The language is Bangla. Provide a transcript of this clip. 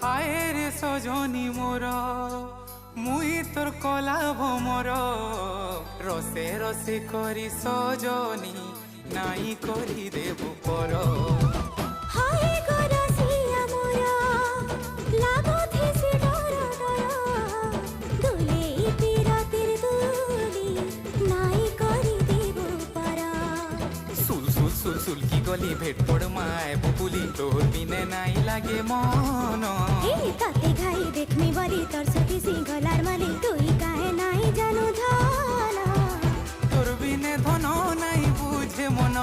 হায় রে সজনী মোর মুই তোর কলা ভমর রসে রসে করি সজনী নাই করি দেবু পর হায় গো রসিয়া মোর লাগুথিসি ডর ডর দুলেই পিরতির দুলি নাই করি দেবু পর সুল সুল সুল সুল কি গলি ভেট পড় মায় বুকুলি তোর বিনে নাই লাগে মন এই তাতে ঘাই দেখমি বলি তোর সখী সিংহলার মালি তুই কাহে নাই জানু ধন তোর বিনে ধন নাই বুঝে মন